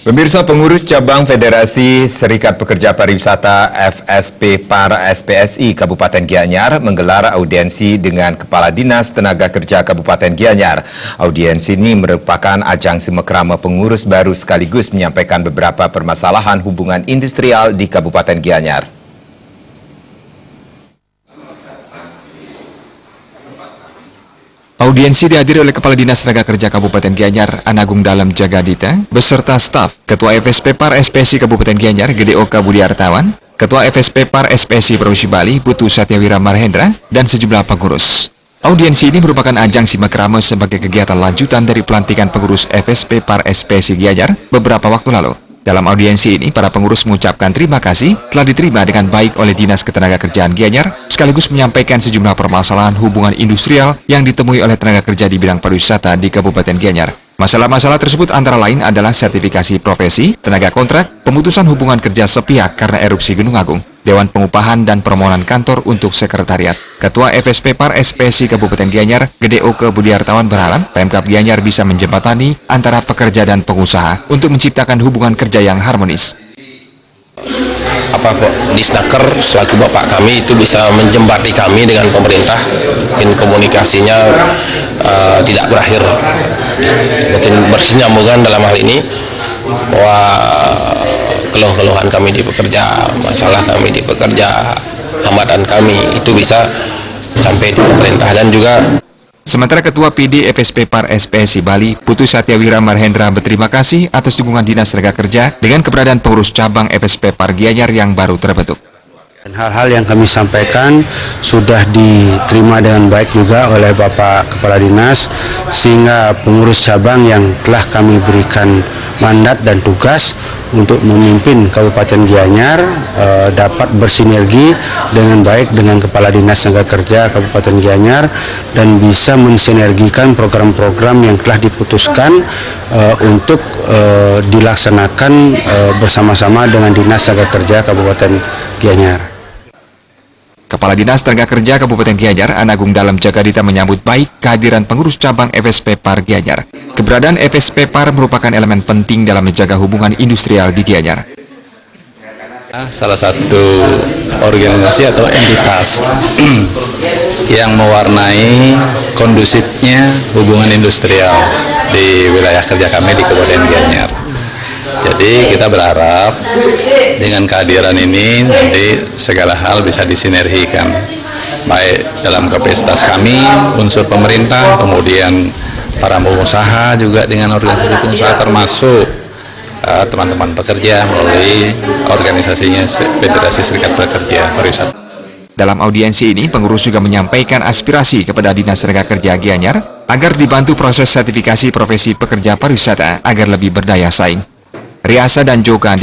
Pemirsa, pengurus cabang Federasi Serikat Pekerja Pariwisata FSP Par SPSI Kabupaten Gianyar menggelar audiensi dengan Kepala Dinas Tenaga Kerja Kabupaten Gianyar. Audiensi ini merupakan ajang simekrama pengurus baru sekaligus menyampaikan beberapa permasalahan hubungan industrial di Kabupaten Gianyar. Audiensi dihadiri oleh Kepala Dinas Tenaga Kerja Kabupaten Gianyar, Anagung Dalam Jagadita, beserta staf, Ketua FSP Par SPSI Kabupaten Gianyar, Gede Oka Budi Artawan, Ketua FSP Par SPSI Provinsi Bali, Putu Satyawira Marhendra, dan sejumlah pengurus. Audiensi ini merupakan ajang simekrama sebagai kegiatan lanjutan dari pelantikan pengurus FSP Par SPSI Gianyar beberapa waktu lalu. Dalam audiensi ini, para pengurus mengucapkan terima kasih telah diterima dengan baik oleh Dinas Ketenagakerjaan Gianyar, sekaligus menyampaikan sejumlah permasalahan hubungan industrial yang ditemui oleh tenaga kerja di bidang pariwisata di Kabupaten Gianyar. Masalah-masalah tersebut antara lain adalah sertifikasi profesi, tenaga kontrak, pemutusan hubungan kerja sepihak karena erupsi Gunung Agung, Dewan Pengupahan dan permohonan kantor untuk sekretariat. Ketua FSP Par SPSI Kabupaten Gianyar, Gede Oka Budi Artawan berharap Pemkab Gianyar bisa menjembatani antara pekerja dan pengusaha untuk menciptakan hubungan kerja yang harmonis. Disnaker selaku bapak kami itu bisa menjembatani kami dengan pemerintah, mungkin komunikasinya tidak berakhir, mungkin berkesinambungan dalam hal ini, bahwa keluh-keluhan kami di pekerja, masalah kami di pekerja, hambatan kami itu bisa sampai di pemerintah. Dan juga sementara Ketua PD FSP Par SPSI Bali, Putu Satyawira Marhendra berterima kasih atas dukungan Dinas Tenaga Kerja dengan keberadaan pengurus cabang FSP Par Gianyar yang baru terbentuk. Hal-hal yang kami sampaikan sudah diterima dengan baik juga oleh Bapak Kepala Dinas, sehingga pengurus cabang yang telah kami berikan mandat dan tugas untuk memimpin Kabupaten Gianyar dapat bersinergi dengan baik dengan Kepala Dinas Tenaga Kerja Kabupaten Gianyar dan bisa mensinergikan program-program yang telah diputuskan untuk dilaksanakan bersama-sama dengan Dinas Tenaga Kerja Kabupaten Gianyar. Kepala Dinas Tenaga Kerja Kabupaten Gianyar, Anagung Dalam Jagadita menyambut baik kehadiran pengurus cabang FSP Par Gianyar. Keberadaan FSP Par merupakan elemen penting dalam menjaga hubungan industrial di Gianyar. Salah satu organisasi atau entitas yang mewarnai kondusifnya hubungan industrial di wilayah kerja kami di Kabupaten Gianyar. Jadi kita berharap dengan kehadiran ini nanti segala hal bisa disinergikan, baik dalam kapasitas kami, unsur pemerintah, kemudian para pengusaha juga dengan organisasi pengusaha, termasuk teman-teman pekerja melalui organisasinya Federasi Serikat Pekerja Pariwisata. Dalam audiensi ini, pengurus juga menyampaikan aspirasi kepada Dinas Tenaga Kerja Gianyar agar dibantu proses sertifikasi profesi pekerja pariwisata agar lebih berdaya saing. Riasa dan Joka